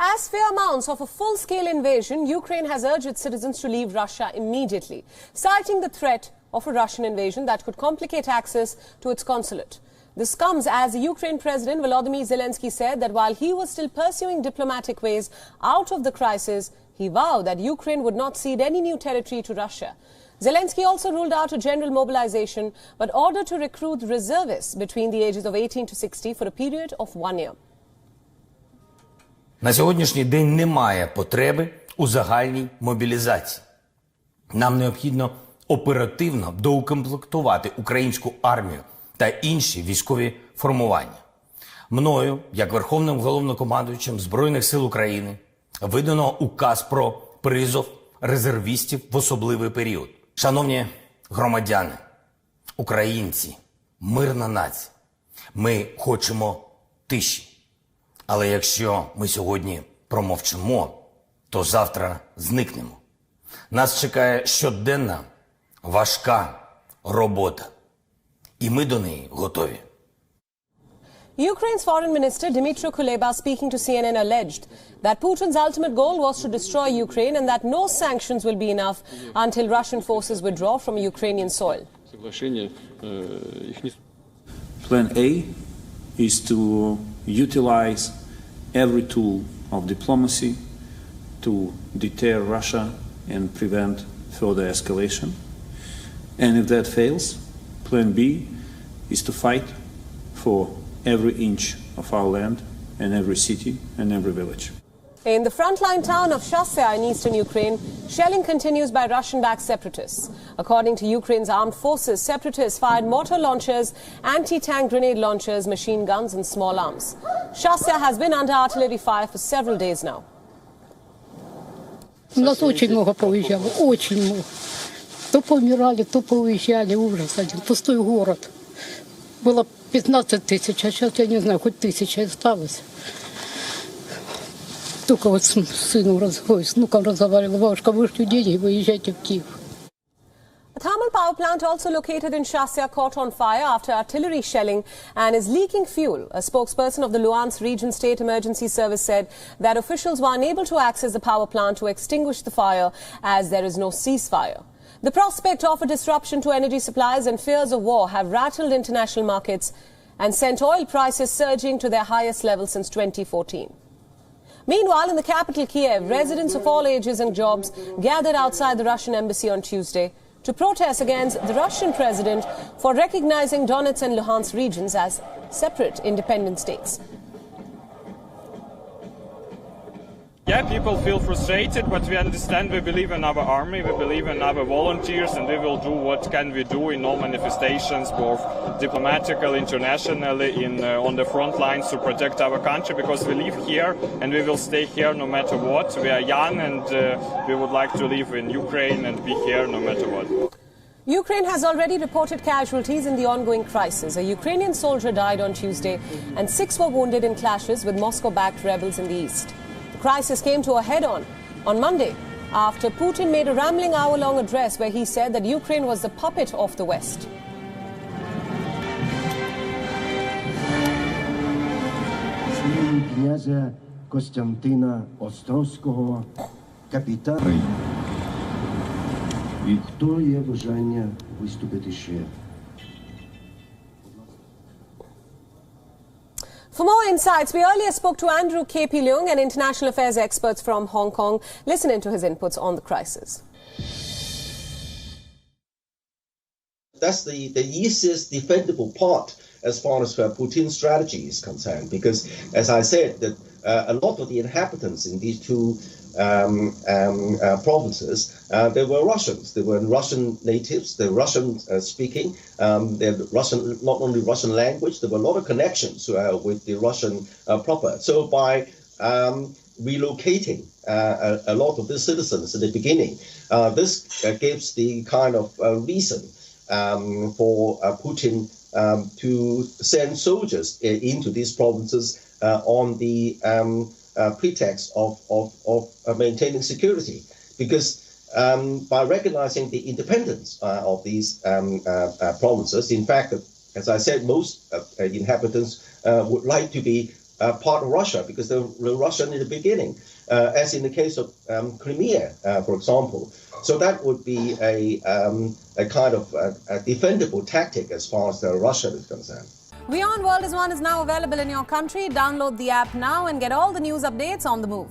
As fear mounts of a full-scale invasion, Ukraine has urged its citizens to leave Russia immediately, citing the threat of a Russian invasion that could complicate access to its consulate. This comes as the Ukraine President Volodymyr Zelensky said that while he was still pursuing diplomatic ways out of the crisis, he vowed that Ukraine would not cede any new territory to Russia. Zelensky also ruled out a general mobilization, but ordered to recruit reservists between the ages of 18 to 60 for a period of 1 year. На сьогоднішній день немає потреби у загальній мобілізації. Нам необхідно оперативно доукомплектувати українську армію та інші військові формування. Мною, як Верховним Головнокомандуючим Збройних сил України, видано указ про призов резервістів в особливий період. Шановні громадяни, українці, мирна нація, ми хочемо тиші. Але якщо ми сьогодні промовчимо, то завтра зникнемо. Нас чекає щоденна, важка робота. І ми до неї готові. Ukraine's foreign minister Dmytro Kuleba, speaking to CNN, alleged that Putin's ultimate goal was to destroy Ukraine and that no sanctions will be enough until Russian forces withdraw from Ukrainian soil. Plan A is to utilize every tool of diplomacy to deter Russia and prevent further escalation. And if that fails, Plan B is to fight for every inch of our land and every city and every village. In the frontline town of Shasya in eastern Ukraine, shelling continues by Russian-backed separatists. According to Ukraine's armed forces, separatists fired mortar launchers, anti-tank grenade launchers, machine guns and small arms. Shasya has been under artillery fire for several days now. У нас очень много поуезжало, очень много. То поумирали, то поуезжали, ужас один, пустой город. Было 15 тысяч, а сейчас, я не знаю, хоть 1000 осталось. Только вот с сыном, с внуком разговаривала, бабушка, вышлю деньги, выезжайте в Киев. A thermal power plant also located in Shasya caught on fire after artillery shelling and is leaking fuel. A spokesperson of the Luhansk Region State Emergency Service said that officials were unable to access the power plant to extinguish the fire as there is no ceasefire. The prospect of a disruption to energy supplies and fears of war have rattled international markets and sent oil prices surging to their highest level since 2014. Meanwhile, in the capital Kiev, residents of all ages and jobs gathered outside the Russian embassy on Tuesday to protest against the Russian president for recognizing Donetsk and Luhansk regions as separate independent states. Yeah, people feel frustrated, but we understand. We believe in our army, we believe in our volunteers, and we will do what can we do in all manifestations, both diplomatically, internationally, on the front lines to protect our country, because we live here and we will stay here no matter what. We are young and we would like to live in Ukraine and be here no matter what. Ukraine has already reported casualties in the ongoing crisis. A Ukrainian soldier died on Tuesday and 6 were wounded in clashes with Moscow-backed rebels in the east. The crisis came to a head-on on Monday after Putin made a rambling hour-long address where he said that Ukraine was the puppet of the West. Князя Костянтина Острозького, капітана. І хто є бажання виступити ще? For more insights, we earlier spoke to Andrew K.P. Leung, an international affairs expert from Hong Kong. Listen into his inputs on the crisis. That's the easiest defendable part as far as Putin's strategy is concerned, because, as I said, that a lot of the inhabitants in these two provinces, they were Russians. They were Russian natives. They're Russian speaking. They're Russian, not only Russian language. There were a lot of connections with the Russian proper. So by relocating a lot of the citizens at the beginning, this gives the kind of reason for Putin to send soldiers into these provinces on the pretext of maintaining security, because by recognizing the independence of these provinces, in fact, as I said, most inhabitants would like to be part of Russia because they were Russian in the beginning, as in the case of Crimea, for example. So that would be a kind of a defendable tactic as far as Russia is concerned. WION World is One is now available in your country. Download the app now and get all the news updates on the move.